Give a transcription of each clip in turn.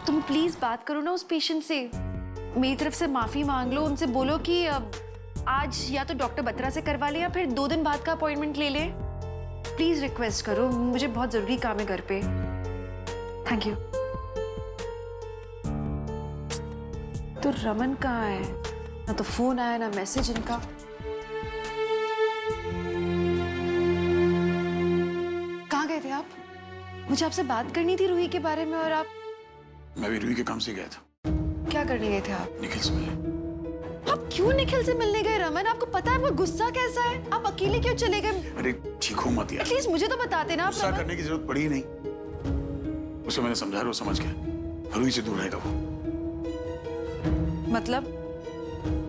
तुम प्लीज बात करो ना उस पेशेंट से, मेरी तरफ से माफी मांग लो, उनसे बोलो कि आज या तो डॉक्टर बत्रा से करवा ले या फिर 2 दिन बाद का अपॉइंटमेंट ले ले। प्लीज रिक्वेस्ट करो, मुझे बहुत जरूरी काम है घर पे। Thank you. तो रमन कहाँ है? ना तो फोन आया ना मैसेज इनका। कहाँ गए थे आप? मुझे आपसे बात करनी थी रूही के बारे में और आप। मैं भी रूही के काम से गया था। क्या करने गए थे आप? निखिल से मिलने। आप क्यों निखिल से मिलने गए रमन? आपको पता है आपका गुस्सा कैसा है? आप अकेले क्यों चले गए? अरे चीखो मत यार। एटलीस्ट मुझे तो बताते ना आप। गुस्सा करने की जरूरत पड़ी ही नहीं। उसे मैंने समझाया, वो समझ गया। रूही से दूर रहेगा वो। मतलब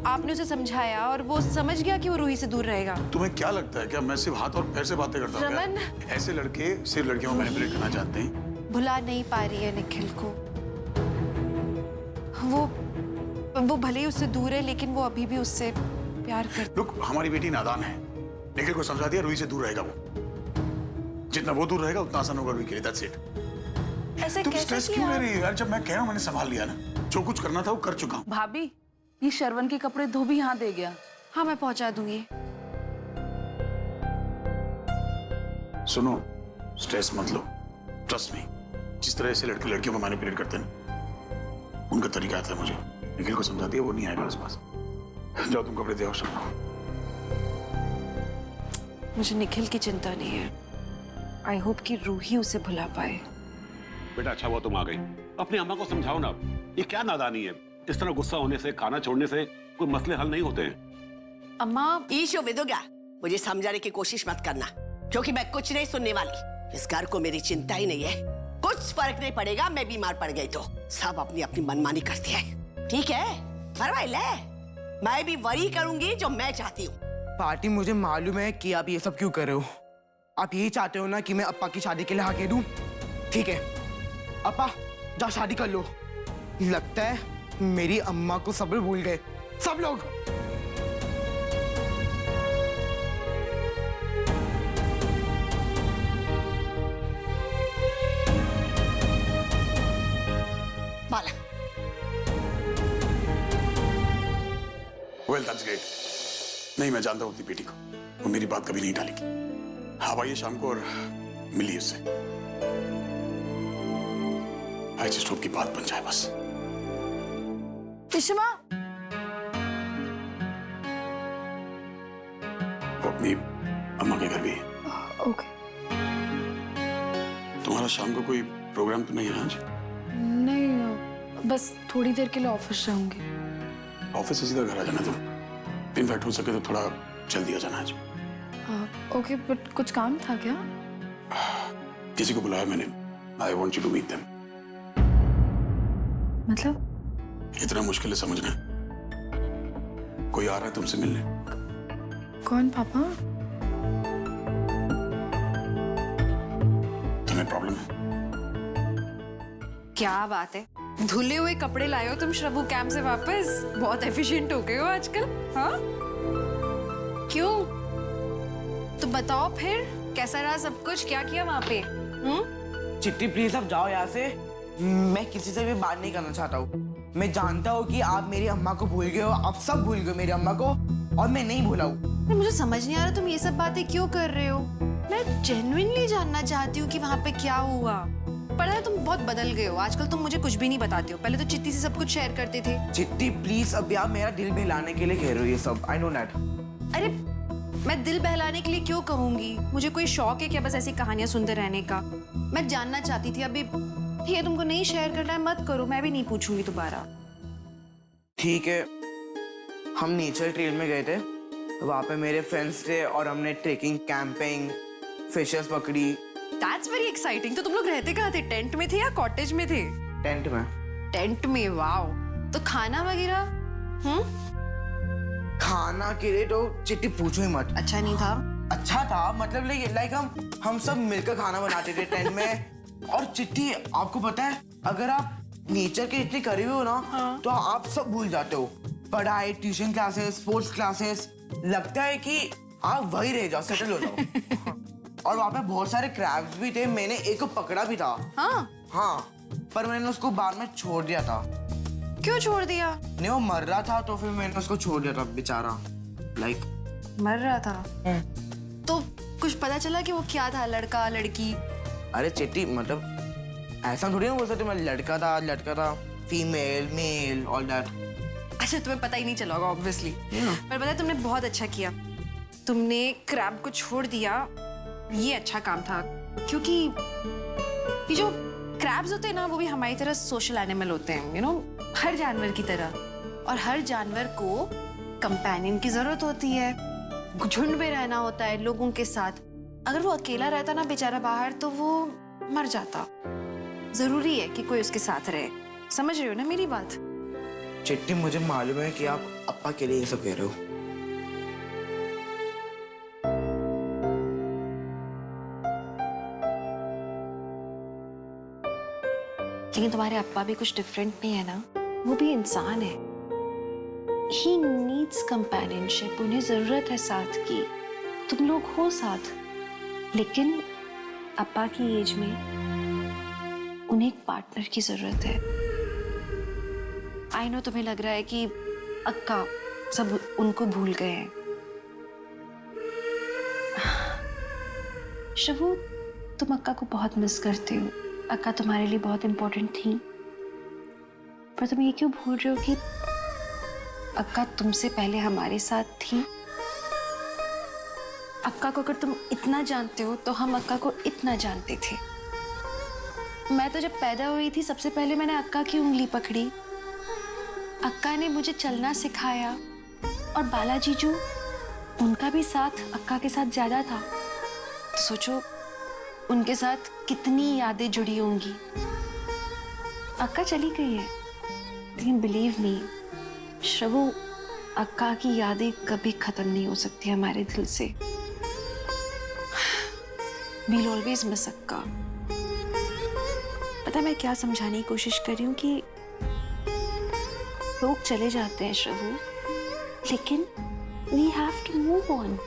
आपने उसे समझाया और वो समझ गया कि वो रूही से दूर रहेगा? तुम्हें क्या लगता है क्या मैं सिर्फ हाथ और पैर से बातें करता हूँ? रमन, ऐसे लड़के सिर्फ लड़कियों को मैनिपुलेट करना चाहते हैं। भुला नहीं पा रही है निखिल को। वो भले ही उससे दूर है लेकिन वो अभी भी उससे प्यार करती। लुक, हमारी बेटी नादान है। निखिल को समझा दिया, रूही से दूर रहेगा वो। जितना वो दूर रहेगा उतना आसान होगा रूही के लिए। That's it. ऐसे तुम कैसे स्ट्रेस क्यों ले रही हो यार? जब मैं कह रहा हूँ मैंने संभाल लिया ना, जो कुछ करना था वो कर चुका हूँ। भाभी, ये शरवण के कपड़े धोबी यहाँ दे गया। हाँ मैं पहुंचा दूंगी। सुनो, स्ट्रेस मत लो। ट्रस्ट मी, जिस तरह से लड़के लड़कियों को मैनिपुलेट करते हैं उनका तरीका आता है मुझे। निखिल को समझा दिया, वो नहीं आएगा उस पास। जाओ तुम कपड़े दे आओ सबको। मुझे निखिल की चिंता नहीं है। आई होप कि रूही उसे भुला पाए। बेटा अच्छा हुआ तुम आ गई। अपनी अम्मा को समझाओ ना, ये क्या नादानी है? इस तरह गुस्सा होने से, खाना छोड़ने से कोई मसले हल नहीं होते हैं। अम्मा, ईशो विदुगा, मुझे समझाने की कोशिश मत करना, क्योंकि मैं कुछ नहीं सुनने वाली। इस घर को मेरी चिंता ही नहीं है। कुछ फर्क नहीं पड़ेगा, मैं बीमार पड़ गई तो सब अपनी अपनी मनमानी करती है। ठीक है, परवाह, मैं भी वही करूंगी जो मैं चाहती हूँ। पार्टी, मुझे मालूम है कि आप ये सब क्यों कर रहे हो। आप यही चाहते हो ना कि मैं अप्पा की शादी के लिए हाँ कह दूं? ठीक है, अप्पा जा शादी कर लो। लगता है मेरी अम्मा को सब्र भूल गए सब लोग। बाला, वेल दैट्स ग्रेट। नहीं, मैं जानता हूँ अपनी बेटी को, वो मेरी बात कभी नहीं टालेगी। हाँ आइए शाम को और मिलिए उससे। आई जस्ट होप की बात बन जाए बस। इशमा, वो अपनी अम्मा के घर भी है। ओके। तुम्हारा शाम को कोई प्रोग्राम तो नहीं है आज? नहीं, बस थोड़ी देर के लिए ऑफिस जाऊंगी। ऑफिस से सीधा घर आ जाना तुम। इनफैक्ट हो सके तो थोड़ा जल्दी आ जाना आज। ओके, बट कुछ काम था क्या? किसी को बुलाया मैंने। I want you to meet them. मतलब? इतना मुश्किल है समझना। कोई आ रहा है तुमसे मिलने। कौन पापा? तुम्हें प्रॉब्लम है? क्या बात है, धुले हुए कपड़े लाए हो तुम श्रभु कैंप से वापस। बहुत एफिशिएंट हो गए हो आजकल। हाँ क्यों? तो बताओ फिर कैसा रहा सब कुछ, क्या किया वहां पे? चिट्टी प्लीज आप जाओ यहाँ से। मैं किसी से भी बात नहीं करना चाहता हूँ। मैं जानता हूँ कि आप मेरी अम्मा को भूल गए हो, आप सब भूल गए मेरी अम्मा को, और मैं नहीं भूला हूँ। मुझे समझ नहीं आ रहा तुम ये सब बातें क्यों कर रहे हो। मैं जेन्युइनली जानना चाहती हूँ कि वहां पे क्या हुआ। पता है तुम बहुत बदल गए हो आजकल, तुम मुझे कुछ भी नहीं बताते हो। पहले तो चिट्टी से सब कुछ शेयर करते थे। चिट्टी प्लीज, अभी आप मेरा दिल बहलाने के लिए कह रहे हो ये सब। I know that. अरे मैं दिल बहलाने के लिए क्यों कहूंगी? मुझे कोई शौक है क्या बस ऐसी कहानियां सुनते रहने का? मैं जानना चाहती थी। अभी ठीक है, तुमको नहीं शेयर करना है मत करो, मैं भी नहीं पूछूंगी दोबारा। ठीक है, हम नेचर ट्रेल में गए थे, वहाँ पे मेरे फ्रेंड्स थे और हमने ट्रेकिंग, कैंपिंग, फिशेस पकड़ी। That's very exciting। तो तुम लोग रहते कहाँ थे? टेंट में थे या कॉटेज में थे? टेंट में। टेंट में, वाओ। तो खाना वगैरह? खाना के लिए तो चिट्टी पूछो ही मत। अच्छा नहीं था? अच्छा था, मतलब लाइक हम सब मिलकर खाना बनाते थे टेंट में। और चिट्टी, आपको पता है अगर आप नेचर के इतने करीब हो ना, तो आप सब भूल जाते हो। पढ़ाई, ट्यूशन क्लासेस, स्पोर्ट्स क्लासेस, लगता है कि आप वही रह जाओ, सेटल हो जाओ। और वहाँ पे बहुत सारे क्रैब्स भी थे, मैंने एक को पकड़ा भी था। हाँ। हाँ, पर मैंने उसको बाद में छोड़ दिया था। क्यों छोड़ दिया? नहीं, वो मर रहा था तो फिर मैंने उसको छोड़ दिया था बेचारा। लाइक मर रहा था तो कुछ पता चला कि वो क्या था, लड़का लड़की? अरे चिट्टी, मतलब ऐसा थोड़ी ना बोल सकते मैं लड़का था, फीमेल मेल ऑल दैट। अच्छा, तुम्हें पता ही नहीं चला होगा ऑब्वियसली। पर पता है, तुमने बहुत अच्छा किया, तुमने क्रैब को छोड़ दिया। ये अच्छा काम था, क्योंकि ये जो क्रैब्स होते हैं ना, वो भी हमारी तरह सोशल एनिमल होते हैं, यू नो, हर जानवर की तरह। और हर जानवर को कंपेनियन की जरूरत होती है, झुंड में रहना होता है लोगों के साथ। अगर वो अकेला रहता ना बेचारा बाहर, तो वो मर जाता। जरूरी है कि कोई उसके साथ रहे। समझ रहे हो ना मेरी बात? चिट्टी, मुझे मालूम है कि आप अप्पा के लिए ये सब कह रहे हो। लेकिन तुम्हारे अप्पा भी कुछ डिफरेंट नहीं है ना, वो भी इंसान है। He needs companionship, उन्हें जरूरत है साथ की। तुम लोग हो साथ, लेकिन अप्पा की एज में उन्हें एक पार्टनर की जरूरत है। आई नो तुम्हें लग रहा है कि अक्का सब उनको भूल गए हैं। शबू, तुम अक्का को बहुत मिस करते हो। अक्का तुम्हारे लिए बहुत इंपॉर्टेंट थी, पर तुम ये क्यों भूल रहे हो कि अक्का तुमसे पहले हमारे साथ थी? अक्का को अगर तुम इतना जानते हो तो हम अक्का को इतना जानते थे। मैं तो जब पैदा हुई थी सबसे पहले मैंने अक्का की उंगली पकड़ी। अक्का ने मुझे चलना सिखाया, और बाला जीजू, उनका भी साथ अक्का के साथ ज्यादा था। तो सोचो उनके साथ कितनी यादें जुड़ी होंगी। अक्का चली गई है, लेकिन बिलीव मी श्रवू, अक्का की यादें कभी खत्म नहीं हो सकती हमारे दिल से। We'll always miss अक्का। पता है मैं क्या समझाने की कोशिश कर रही हूँ कि लोग चले जाते हैं श्रवू, लेकिन we have to move on।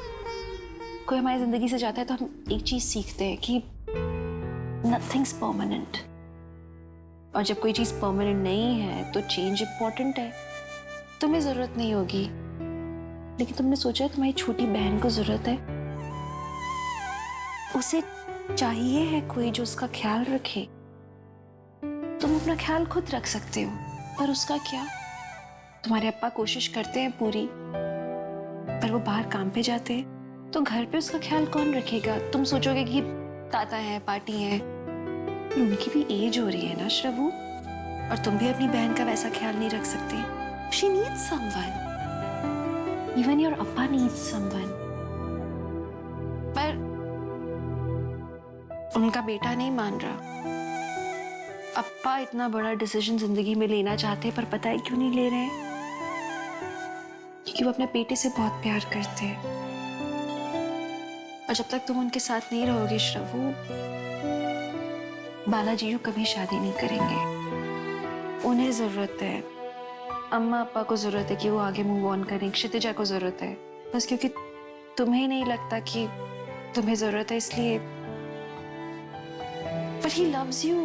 कोई हमारी जिंदगी से जाता है तो हम एक चीज सीखते हैं कि nothing's permanent। और जब कोई चीज परमानेंट नहीं है तो चेंज इंपॉर्टेंट है। तुम्हें जरूरत नहीं होगी, लेकिन तुमने सोचा है तुम्हारी छोटी बहन को जरूरत है। उसे चाहिए है कोई जो उसका ख्याल रखे। तुम अपना ख्याल खुद रख सकते हो, पर उसका क्या? तुम्हारे अप्पा कोशिश करते हैं पूरी, पर वो बाहर काम पे जाते हैं, तो घर पे उसका ख्याल कौन रखेगा? तुम सोचोगे कि ताता है, पार्टी है, उनकी भी एज हो रही है ना श्रवू, और तुम भी अपनी बहन का वैसा ख्याल नहीं रख सकते। She needs someone. Even your appa needs someone. पर उनका बेटा नहीं मान रहा। अप्पा इतना बड़ा डिसीजन जिंदगी में लेना चाहते हैं, पर पता है क्यों नहीं ले रहे हैं? क्योंकि वो अपने बेटे से बहुत प्यार करते हैं। और जब तक तुम उनके साथ नहीं रहोगे श्रवू, बालाजी कभी शादी नहीं करेंगे। उन्हें जरूरत है, अम्मा अप्पा को जरूरत है कि वो आगे मूव ऑन करें। क्षितिजा को जरूरत है, बस क्योंकि तुम्हें नहीं लगता कि तुम्हें जरूरत है इसलिए। पर ही लव्स यू,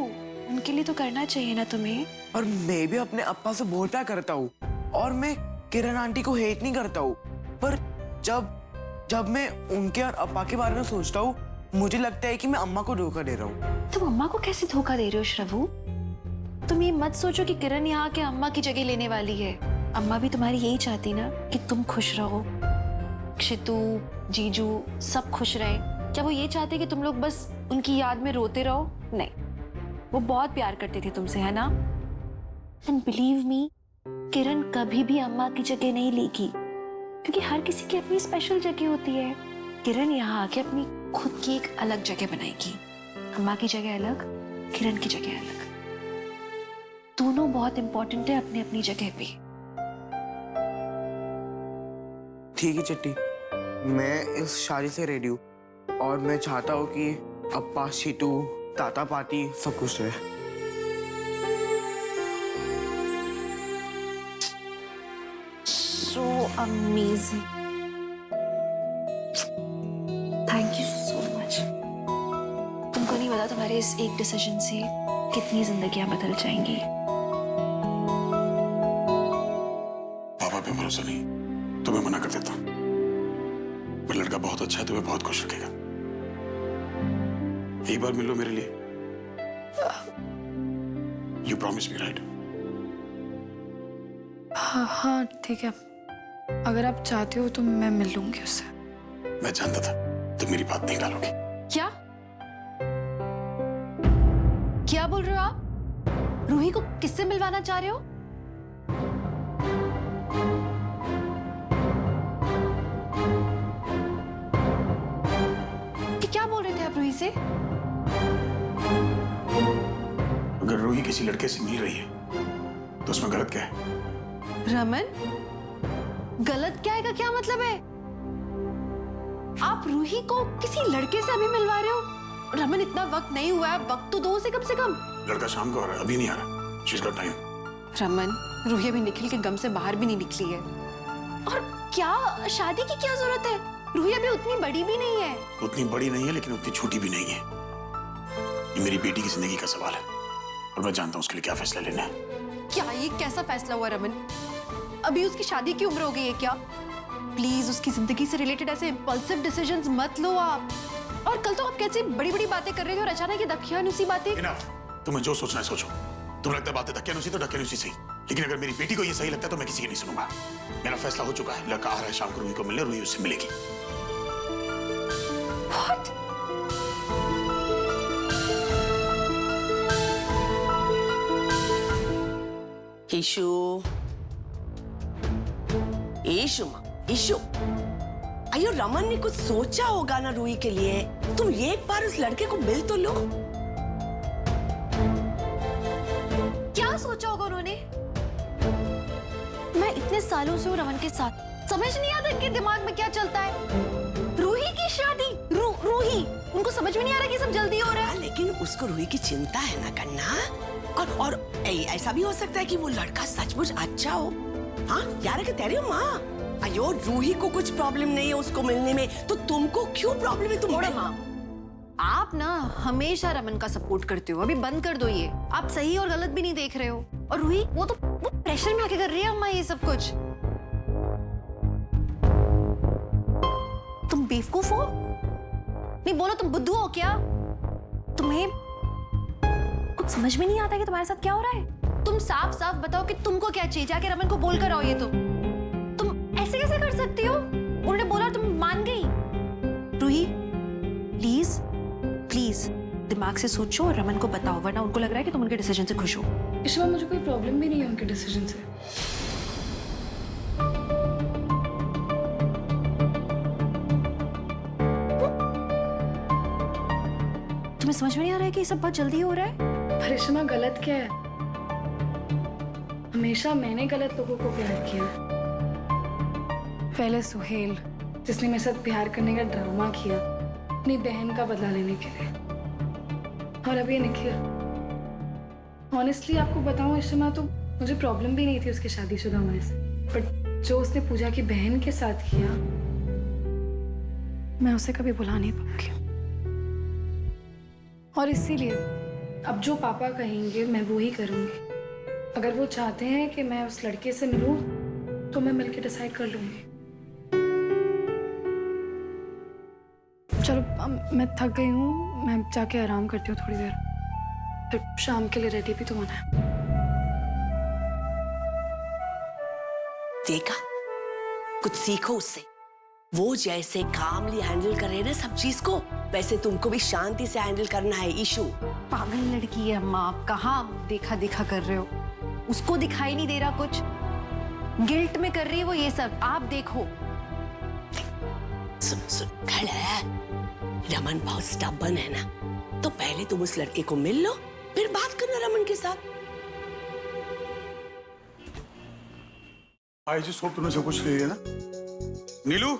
उनके लिए तो करना चाहिए ना तुम्हें। और मैं भी अपने अप्पा से बहुत प्यार करता हूँ, और मैं किरण आंटी को हेट नहीं करता हूँ, पर जब मैं उनके और अप्पा के बारे में सोचता हूँ, मुझे लगता है कि मैं अम्मा को धोखा दे रहा हूँ। तुम अम्मा को कैसे धोखा दे रहे हो श्रवू? तुम ये मत सोचो कि किरण यहाँ के अम्मा की जगह लेने वाली है। अम्मा भी तुम्हारी यही चाहती ना कि तुम खुश रहो, क्षितु, जीजू सब खुश रहे। क्या वो ये चाहते कि तुम लोग बस उनकी याद में रोते रहो? नहीं, वो बहुत प्यार करते थे तुमसे, है ना? एंड बिलीव मी, किरण कभी भी अम्मा की जगह नहीं लेगी, क्योंकि हर किसी की अपनी स्पेशल जगह होती है। किरण यहाँ आके अपनी खुद की एक अलग जगह बनाएगी। अम्मा की जगह अलग, किरण की जगह अलग। दोनों बहुत इंपॉर्टेंट है अपनी अपनी जगह पे। ठीक है चिट्टी, मैं इस शादी से रेडी हूँ, और मैं चाहता हूँ कि अप्पा, शीटू, ताता, पाती सब खुश रहे। So amazing. Thank you so much. तुमको नहीं पता तुम्हारे इस एक डिसीजन से कितनी जिंदगियां बदल जाएंगी। पापा पे भरोसा नहीं तो मैं मना कर देता हूँ, पर लड़का बहुत अच्छा है, तुम्हें बहुत खुश रखेगा। एक बार मिल लो मेरे लिए। You promise me, right? हाँ ठीक है, अगर आप चाहते हो तो मैं मिल लूंगी उससे। मैं जानता था तुम मेरी बात नहीं टालोगे। क्या क्या बोल रहे हो आप? रूही को किससे मिलवाना चाह रहे हो? क्या बोल रहे थे आप रूही से? अगर रूही किसी लड़के से मिल रही है तो उसमें गलत क्या है? रमन, गलत क्या है का क्या मतलब है? आप रूही को किसी लड़के से अभी मिलवा रहे हो? रमन, इतना वक्त नहीं हुआ है, वक्त तो दो से कम। लड़का शाम को आ रहा है, अभी नहीं आ रहा। She's got time. Raman, Ruhi अभी निखिल के गम से बाहर भी नहीं निकली है। और क्या शादी की क्या जरूरत है? रूही अभी उतनी बड़ी भी नहीं है। उतनी बड़ी नहीं है लेकिन उतनी छोटी भी नहीं है। ये मेरी बेटी की जिंदगी का सवाल है और मैं जानता हूँ उसके लिए क्या फैसला लेना है। क्या ये कैसा फैसला हुआ रमन? अभी उसकी शादी की उम्र हो गई है क्या? प्लीज उसकी जिंदगी से रिलेटेड ऐसे इंपल्सिव डिसीजंस मत लो आप। और कल तो आप कैसे बड़ी बातें कर रहे थे और अचानक ये दकियानुसी बातें। इनफ, तुम्हें जो सोचना है सोचो। तुम्हें लगता है बातें दकियानुसी तो दकियानुसी सही, लेकिन अगर मेरी बेटी को ये सही लगता है तो मैं किसी की नहीं सुनूंगा। मेरा फैसला हो चुका है, लड़का आ रहा है शाम को रूही को मिलने, रूही उससे मिलेगी। What? ईशु, अयो रमन ने कुछ सोचा होगा ना रूही के लिए। तुम एक बार उस लड़के को मिल तो लो। क्या सोचा होगा उन्होंने? मैं इतने सालों से हूँ रमन के साथ, समझ नहीं आता इनके दिमाग में क्या चलता है। रूही की शादी, रूही, उनको समझ में नहीं आ रहा कि सब जल्दी हो रहा है। लेकिन उसको रूही की चिंता है ना करना। और ऐसा भी हो सकता है कि वो लड़का सचमुच अच्छा हो। हाँ यार, तेरी माँ, अयो रूही को कुछ प्रॉब्लम नहीं है उसको मिलने में, तो तुमको क्यों प्रॉब्लम है? तुम माँ, आप ना हमेशा रमन का सपोर्ट करते हो, अभी बंद कर दो ये। आप सही और गलत भी नहीं देख रहे हो। और रूही, वो प्रेशर में आके कर रही है अम्मा ये सब कुछ। तुम बेवकूफ हो? नहीं बोलो, तुम बुद्धू हो क्या? तुम्हें कुछ समझ में नहीं आता कि तुम्हारे साथ क्या हो रहा है? तुम साफ साफ बताओ कि तुमको क्या चाहिए, जाके रमन को बोल कर आओ। ये तुम ऐसे कैसे कर सकती हो? उन्होंने बोला तुम मान गई। रूही, प्लीज प्लीज दिमाग से सोचो और रमन को बताओ, वरना उनको लग रहा है कि तुम उनके डिसीजन से खुश हो। ईशवा, मुझे कोई प्रॉब्लम भी नहीं है उनके डिसीजन से। तुम्हें समझ में नहीं आ रहा है कि ये सब बहुत जल्दी हो रहा है? परिश्रमा, गलत क्या है? हमेशा मैंने गलत लोगों को प्यार किया। पहले सुहेल, जिसने मेरे साथ प्यार करने का ड्रामा किया अपनी बहन का बदला लेने के लिए, और अब ये निखिल। ऑनेस्टली आपको बताऊं इश्मा, तो मुझे प्रॉब्लम भी नहीं थी उसके शादीशुदा होने से, बट जो उसने पूजा की बहन के साथ किया, मैं उसे कभी भुला नहीं पाऊंगी। और इसीलिए अब जो पापा कहेंगे मैं वो ही करूंगी। अगर वो चाहते हैं कि मैं उस लड़के से मिलूं, तो मैं मिलकर डिसाइड कर लूंगी। चलो मैं थक गई हूँ, मैं जाके आराम करती हूँ थोड़ी देर, फिर शाम के लिए रेडी भी तो होना है। देखा, कुछ सीखो उससे। वो जैसे कामली हैंडल कर रहे हैं ना सब चीज को, वैसे तुमको भी शांति से हैंडल करना है। इशू पागल लड़की है अम्मा, आप कहाँ देखा देखा कर रहे हो? उसको दिखाई नहीं दे रहा कुछ, गिल्ट में कर रही है वो ये सब। आप देखो। सुन खड़ा है, रमन बहुत स्टबर्न है ना, तो पहले तुम उस लड़के को मिल लो, फिर बात करना रमन के साथ। आई जस्ट होप तुमने सब कुछ ले लिया ना। नीलू,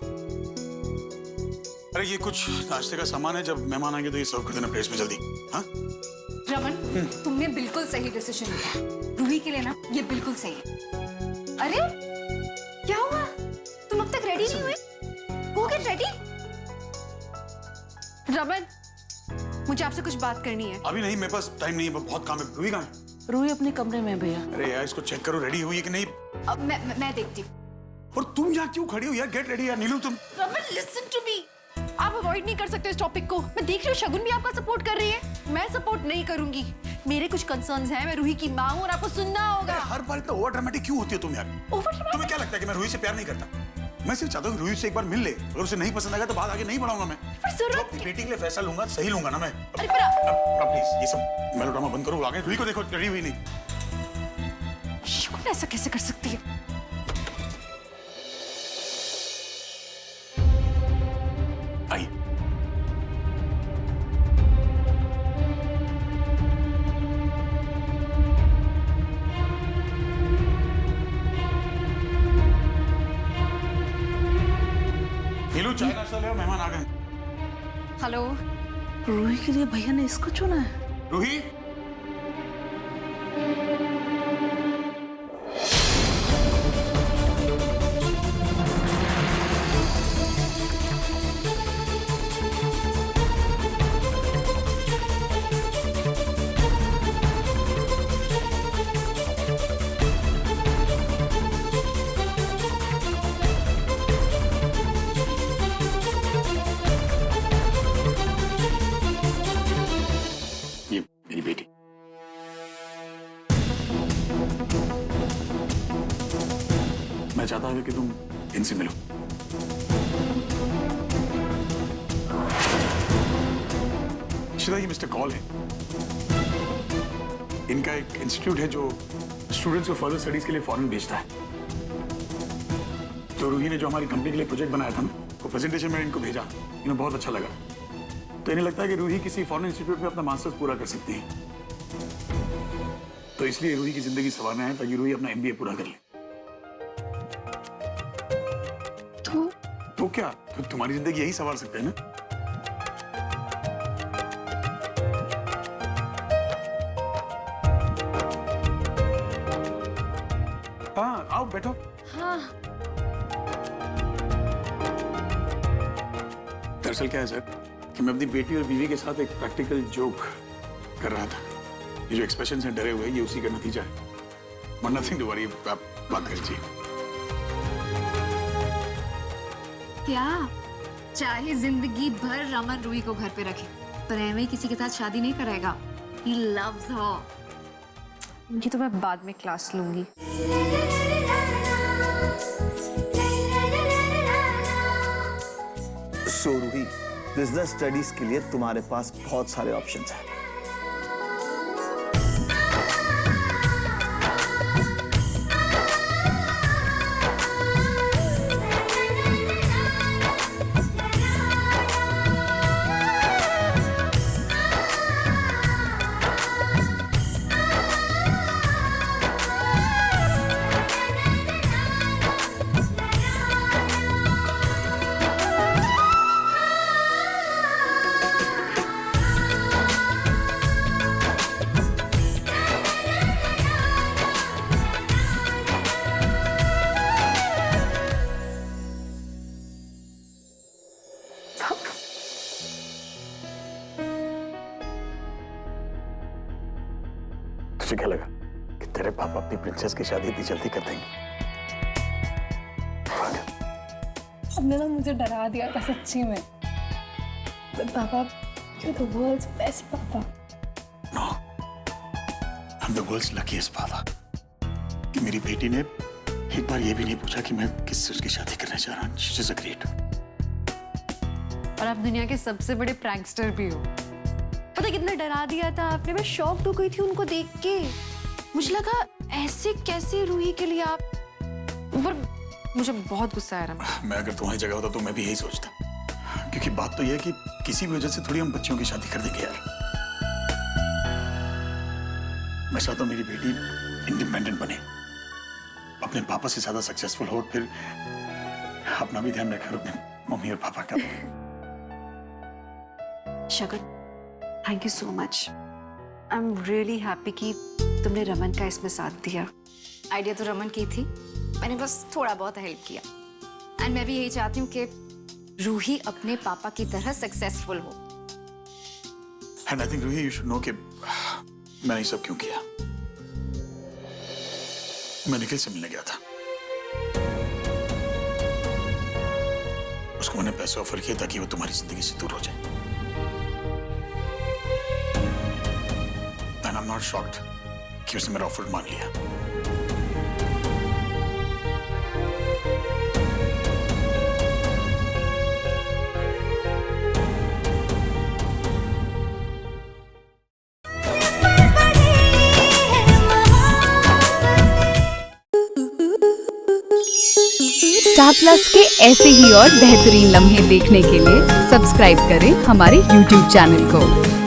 अरे ये कुछ नाश्ते का सामान है, जब मेहमान आएंगे तो ये सर्व कर देना प्लेट में जल्दी। हाँ रमन, तुमने बिल्कुल सही डिसीजन लिया। रूही के लिए ना ये बिल्कुल सही है। अरे क्या हुआ? तुम अब तक रेडी नहीं हुए? हो गेट रेडी। रमन, मुझे आपसे कुछ बात करनी है। अभी नहीं, मेरे पास टाइम नहीं है, बहुत काम है। रूही कहाँ है? रूही अपने कमरे में है भैया। अरे यार इसको चेक करो, रेडी हुई है कि नहीं। अब मैं देखती हूँ। और तुम यहाँ क्यों खड़ी हो यार? गेट रेडी यार। नीलू तुम रमन लिसन टू मी, आप अवॉइड नहीं कर सकते इस टॉपिक को। मैं देख रही हूँ शगुन भी आपका सपोर्ट कर रही है, मैं सपोर्ट नहीं करूंगी। मेरे कुछ कंसर्न्स हैं, मैं रूही की माँ हूँ और आपको सुनना होगा। हर बार इतना ओवर ड्रामेटिक क्यों होती हो तुम यार? तुम्हें क्या लगता है कि मैं रूही से प्यार नहीं करता? मैं सिर्फ चाहता हूँ रूही से एक बार मिल ले। अगर उसे नहीं पसंद आएगा तो बात आगे नहीं बढ़ाऊंगा मैं। जो अपनी बेटी के लिए फैसला लूंगा सही लूंगा ना मैं। अरे पर प्लीज ये सब मेलोड्रामा बंद करो। आगे रूही को देखो, रेडी हुई नहीं। शगुन ऐसा कैसे कर सकती है? आइए। नीलू चाय नाश्ता ले आओ, मेहमान आ गए। हेलो। रूही के लिए भैया ने इसको चुना है। रूही ये मेरी बेटी। मैं चाहता हूँ कि तुम इनसे मिलो। शिदा ये मिस्टर कॉल है। इनका एक इंस्टीट्यूट है जो स्टूडेंट्स को फर्दर स्टडीज के लिए फॉरेन भेजता है। तो रूही ने जो हमारी कंपनी के लिए प्रोजेक्ट बनाया था ना, वो प्रेजेंटेशन में इनको भेजा, इन्हें बहुत अच्छा लगा। तो इन्हें लगता है कि रूही किसी फॉरेन इंस्टीट्यूट में अपना मास्टर्स पूरा कर सकती है। तो इसलिए रूही की जिंदगी संवारना है ताकि रूही अपना एमबीए पूरा कर ले। तो क्या? तो तुम्हारी जिंदगी यही संवार सकते हैं ना? हाँ आओ बैठो। हाँ दरअसल क्या है सर कि मैं अपनी बेटी और बीवी के साथ एक प्रैक्टिकल जोक कर रहा था। ये जो एक्सप्रेशन हैं डरे हुए, ये उसी का नतीजा है। बट नथिंग टू वरी, आप बात करिए। क्या चाहे जिंदगी भर रमन रूही को घर पे रखे, पर एवे किसी के साथ शादी नहीं करेगा। He loves her. ये तो मैं बाद में क्लास लूंगी। सो रूही, बिजनेस स्टडीज के लिए तुम्हारे पास बहुत सारे ऑप्शंस हैं। तुझे क्या लगा कि तेरे पापा अपनी प्रिंसेस की शादी इतनी जल्दी कर देंगे? आपने ना मुझे डरा दिया था सच्ची में। पापा, you're the world's best पापा। No, I'm the world's luckiest father। कि मेरी बेटी ने एक बार ये भी नहीं पूछा कि मैं किससे उसकी शादी करना चाह रहा हूँ। She's a great। और आप दुनिया के सबसे बड़े प्रैंकस्टर भी हो। पता कितना डरा दिया था आपने, मैं शॉक्ड हो गई थी उनको देख के। मुझे लगा ऐसे कैसे रूही के लिए आप, पर मुझे बहुत गुस्सा आ रहा है। मैं अगर तुम्हारी जगह होता तो मैं भी यही सोचता, क्योंकि बात तो यह है कि किसी भी वजह से थोड़ी हम बच्चियों की शादी कर देंगे यार। मैं चाहता हूँ मेरी बेटी इंडिपेंडेंट बने, अपने पापा से ज्यादा सक्सेसफुल हो, फिर अपना भी ध्यान रखे अपने मम्मी और पापा का। Shagun, thank you so much. I am really happy कि तुमने रमन का इसमें साथ दिया। आइडिया तो रमन की थी, मैंने बस थोड़ा बहुत हेल्प किया। एंड मैं भी यही चाहती हूँ कि रूही अपने पापा की तरह सक्सेसफुल हो। And I think Ruhi you should know कि मैंने ये सब क्यों किया। मैं निखिल से मिलने गया था, उसको मैंने पैसे ऑफर किए ताकि वो तुम्हारी जिंदगी से दूर हो जाए। And I am not shocked कि उसने मेरा ऑफर मान लिया। स्टार प्लस के ऐसे ही और बेहतरीन लम्हे देखने के लिए सब्सक्राइब करें हमारे YouTube चैनल को।